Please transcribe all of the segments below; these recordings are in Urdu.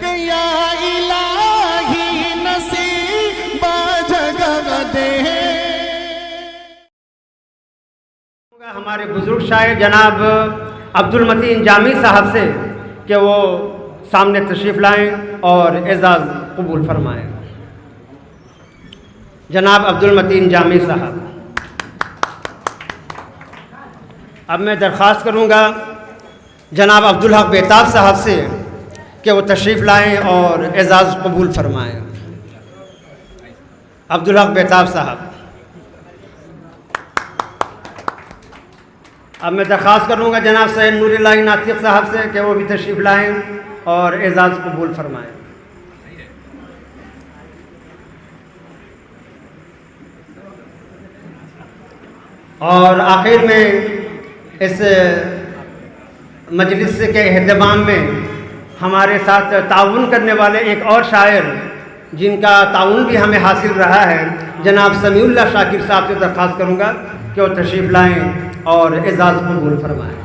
کہ یا الہی نصیب جگہ دے۔ ہمارے بزرگ شاعر جناب عبدالمتین جامی صاحب سے کہ وہ سامنے تشریف لائیں اور اعزاز قبول فرمائیں۔ جناب عبدالمتین جامی صاحب۔ اب میں درخواست کروں گا جناب عبدالحق بیتاب صاحب سے کہ وہ تشریف لائیں اور اعزاز قبول فرمائیں۔ عبدالحق بیتاب صاحب۔ اب میں درخواست کروں گا جناب سید نور اللہ ناطق صاحب سے کہ وہ بھی تشریف لائیں اور اعزاز قبول فرمائیں۔ اور آخر میں اس مجلس کے اہتمام میں ہمارے ساتھ تعاون کرنے والے ایک اور شاعر جن کا تعاون بھی ہمیں حاصل رہا ہے جناب سمیع اللہ شاکر صاحب سے درخواست کروں گا کہ وہ تشریف لائیں اور اعزاز قبول فرمائیں۔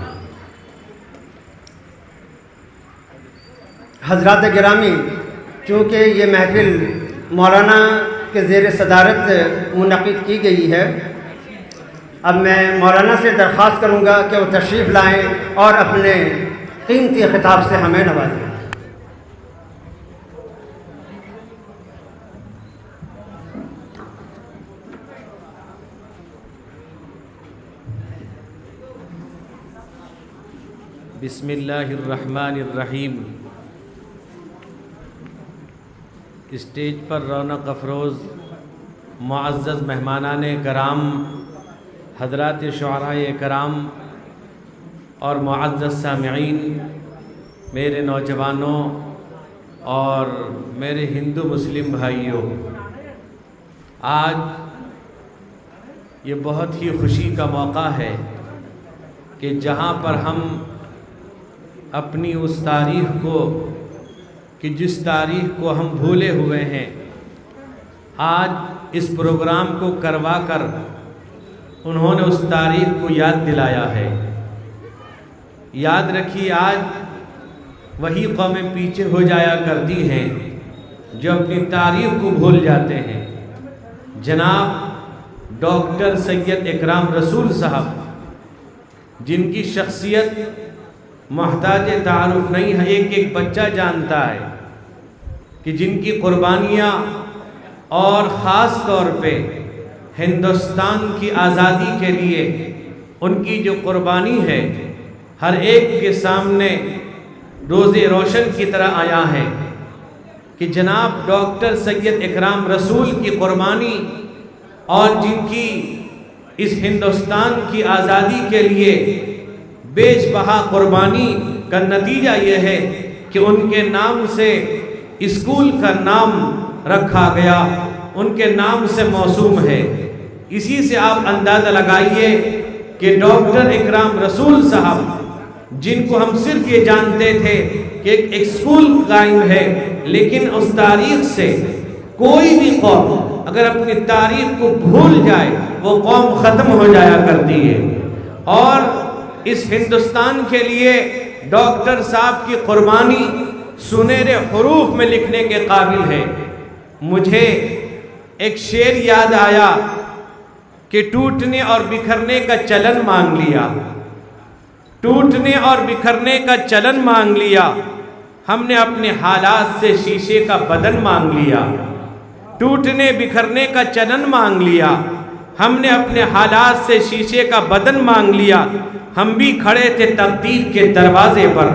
حضرات گرامی، چونکہ یہ محفل مولانا کے زیر صدارت منعقد کی گئی ہے، اب میں مولانا سے درخواست کروں گا کہ وہ تشریف لائیں اور اپنے قیمتی خطاب سے ہمیں نوازیں۔ بسم اللہ الرحمن الرحیم۔ اسٹیج پر رونق افروز معزز مہمانان کرام، حضرات شعراء کرام اور معزز سامعین، میرے نوجوانوں اور میرے ہندو مسلم بھائیوں، آج یہ بہت ہی خوشی کا موقع ہے کہ جہاں پر ہم اپنی اس تاریخ کو کہ جس تاریخ کو ہم بھولے ہوئے ہیں، آج اس پروگرام کو کروا کر انہوں نے اس تاریخ کو یاد دلایا ہے۔ یاد رکھیے، آج وہی قومیں پیچھے ہو جایا کرتی ہیں جو اپنی تاریخ کو بھول جاتے ہیں۔ جناب ڈاکٹر سید اکرام رسول صاحب، جن کی شخصیت محتاج تعارف نہیں ہے، ایک بچہ جانتا ہے کہ جن کی قربانیاں اور خاص طور پہ ہندوستان کی آزادی کے لیے ان کی جو قربانی ہے ہر ایک کے سامنے روز روشن کی طرح آیا ہے کہ جناب ڈاکٹر سید اکرام رسول کی قربانی اور جن کی اس ہندوستان کی آزادی کے لیے بیش بہا قربانی کا نتیجہ یہ ہے کہ ان کے نام سے اسکول کا نام رکھا گیا، ان کے نام سے موسوم ہے۔ اسی سے آپ اندازہ لگائیے کہ ڈاکٹر اکرام رسول صاحب، جن کو ہم صرف یہ جانتے تھے کہ ایک اسکول قائم ہے، لیکن اس تاریخ سے کوئی بھی قوم اگر اپنی تاریخ کو بھول جائے وہ قوم ختم ہو جایا کرتی ہے۔ اور اس ہندوستان کے لیے ڈاکٹر صاحب کی قربانی سنہرے حروف میں لکھنے کے قابل ہے۔ مجھے ایک شعر یاد آیا کہ ٹوٹنے اور بکھرنے کا چلن مانگ لیا، ٹوٹنے اور بکھرنے کا چلن مانگ لیا، ہم نے اپنے حالات سے شیشے کا بدن مانگ لیا، ٹوٹنے بکھرنے کا چلن مانگ لیا، ہم نے اپنے حالات سے شیشے کا بدن مانگ لیا۔ ہم بھی کھڑے تھے تقدیر کے دروازے پر،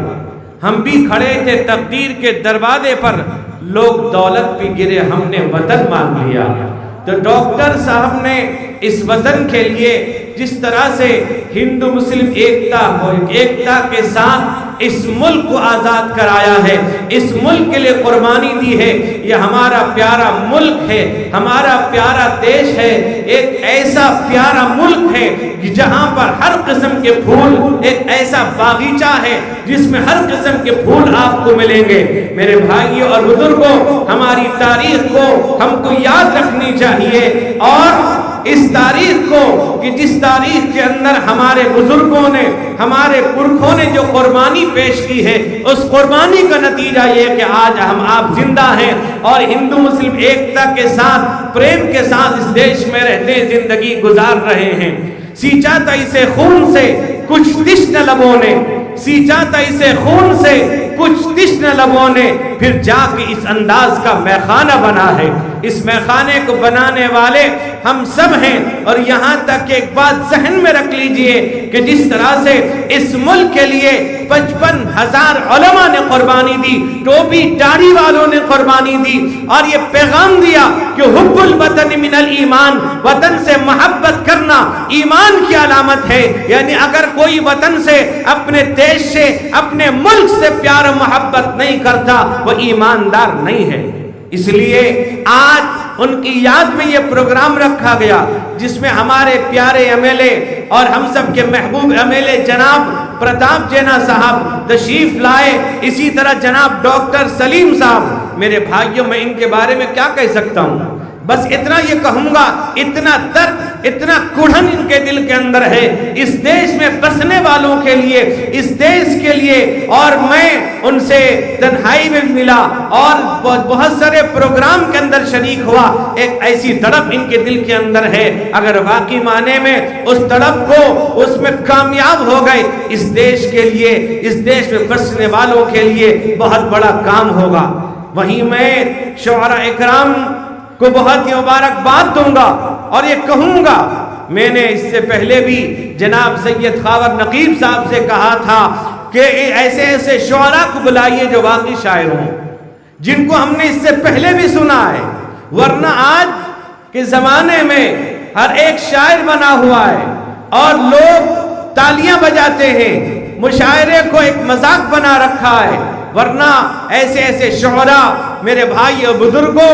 ہم بھی کھڑے تھے تقدیر کے دروازے پر، لوگ دولت پہ گرے، ہم نے وطن مانگ لیا۔ تو ڈاکٹر صاحب نے اس وطن کے لیے جس طرح سے ہندو مسلم ایکتا کے ساتھ اس ملک کو آزاد کرایا ہے، اس ملک کے لیے قربانی دی ہے، یہ ہمارا پیارا ملک ہے، ہمارا پیارا دیش ہے، ایک ایسا پیارا ملک ہے جہاں پر ہر قسم کے پھول، ایک ایسا باغیچہ ہے جس میں ہر قسم کے پھول آپ کو ملیں گے۔ میرے بھائیوں اور بزرگوں، ہماری تاریخ کو ہم کو یاد رکھنی چاہیے اور اس تاریخ کو کہ جس تاریخ کے اندر ہمارے بزرگوں نے، ہمارے پرکھوں نے جو قربانی پیش کی ہے، اس قربانی کا نتیجہ یہ کہ آج ہم آپ زندہ ہیں اور ہندو مسلم ایکتا کے ساتھ، پریم کے ساتھ اس دیش میں رہتے زندگی گزار رہے ہیں۔ سینچا تھا اسے خون سے کچھ تشنہ لبوں نے، سینچا تھا اسے خون سے کچھ تشنہ لبوں نے، پھر جا کے اس انداز کا میخانہ بنا ہے۔ اس میخانے کو بنانے والے ہم سب ہیں، اور یہاں تک کہ ایک بات ذہن میں رکھ لیجئے کہ جس طرح سے اس ملک کے لیے 55,000 علماء نے قربانی دی، ٹوپی داڑھی والوں نے قربانی دی، اور یہ پیغام دیا کہ حب الوطن من الایمان، وطن سے محبت کرنا ایمان کی علامت ہے۔ یعنی اگر کوئی وطن سے، اپنے دیش سے، اپنے ملک سے پیار و محبت نہیں کرتا، وہ ایماندار نہیں ہے۔ اس لیے آج ان کی یاد میں یہ پروگرام رکھا گیا، جس میں ہمارے پیارے ایم ایل اے اور ہم سب کے محبوب ایم ایل اے جناب پرتاپ جینا صاحب تشریف لائے، اسی طرح جناب ڈاکٹر سلیم صاحب۔ میرے بھائیوں، میں ان کے بارے میں کیا کہہ سکتا ہوں، بس اتنا یہ کہوں گا، اتنا درد، اتنا کڑھن ان کے دل کے اندر ہے اس دیش میں بسنے والوں کے لیے، اس دیش کے لیے۔ اور میں ان سے تنہائی میں ملا اور بہت سارے پروگرام کے اندر شریک ہوا، ایک ایسی تڑپ ان کے دل کے اندر ہے، اگر واقعی معنی میں اس تڑپ کو اس میں کامیاب ہو گئے، اس دیش کے لیے، اس دیش میں بسنے والوں کے لیے بہت بڑا کام ہوگا۔ وہیں میں شعراء اکرام کو بہت ہی مبارکباد دوں گا اور یہ کہوں گا، میں نے اس سے پہلے بھی جناب سید خاور نقیب صاحب سے کہا تھا کہ ایسے ایسے شعراء کو بلائیے جو واقعی شاعر ہوں، جن کو ہم نے اس سے پہلے بھی سنا ہے، ورنہ آج کے زمانے میں ہر ایک شاعر بنا ہوا ہے اور لوگ تالیاں بجاتے ہیں، مشاعرے کو ایک مذاق بنا رکھا ہے۔ ورنہ ایسے ایسے شعراء میرے بھائی اور بزرگوں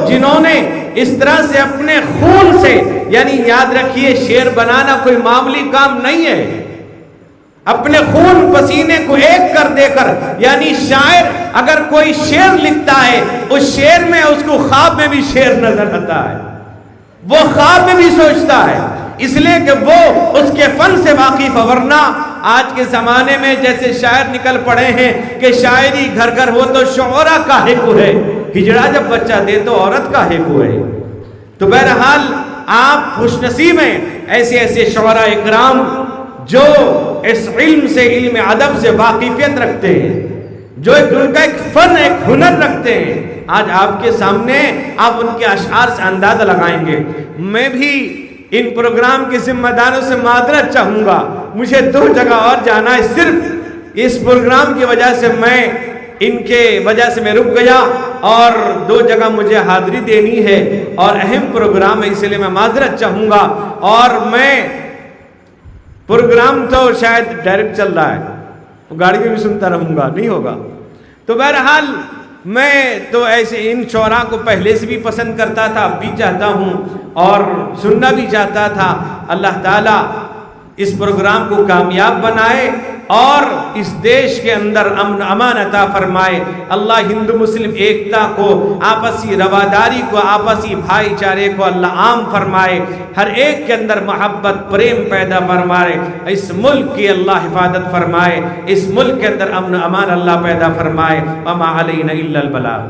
جنہوں نے اس طرح سے اپنے خون سے، یعنی یاد رکھیے شعر بنانا کوئی معمولی کام نہیں ہے، اپنے خون پسینے کو ایک کر دے کر، یعنی شاعر اگر کوئی شعر لکھتا ہے، اس شعر میں اس کو خواب میں بھی شعر نظر آتا ہے، وہ خواب میں بھی سوچتا ہے، اس لیے کہ وہ اس کے فن سے واقف ہے۔ ورنہ آج کے زمانے میں جیسے شاعر نکل پڑے ہیں کہ شاعری گھر گھر ہو تو شعرا کاہے کو ہے، ہجڑا جب بچہ دے تو عورت کاہے کو ہے۔ تو بہرحال آپ خوش نصیب ہیں، ایسے ایسے شعراء اکرام جو اس علم سے، علم ادب سے واقفیت رکھتے ہیں، جو ان کا ایک فن، ایک ہنر رکھتے ہیں۔ آج آپ کے سامنے آپ ان کے اشعار سے اندازہ لگائیں گے۔ میں بھی ان پروگرام کے ذمہ داروں سے معذرت چاہوں گا، مجھے 2 جگہ اور جانا ہے، صرف اس پروگرام کی وجہ سے ان کے وجہ سے میں رک گیا، اور 2 جگہ مجھے حاضری دینی ہے اور اہم پروگرام ہے، اس لیے میں معذرت چاہوں گا۔ اور میں پروگرام تو شاید ڈائریکٹ چل رہا ہے، گاڑی میں بھی سنتا رہوں گا، نہیں ہوگا۔ تو بہرحال میں تو ایسے ان شعراء کو پہلے سے بھی پسند کرتا تھا، اب بھی چاہتا ہوں اور سننا بھی چاہتا تھا۔ اللہ تعالیٰ اس پروگرام کو کامیاب بنائے اور اس دیش کے اندر امن امان عطا فرمائے۔ اللہ ہندو مسلم ایکتا کو، آپسی رواداری کو، آپسی بھائی چارے کو اللہ عام فرمائے، ہر ایک کے اندر محبت پریم پیدا فرمائے، اس ملک کی اللہ حفاظت فرمائے، اس ملک کے اندر امن امان اللہ پیدا فرمائے۔ وما علینا الا البلاغ۔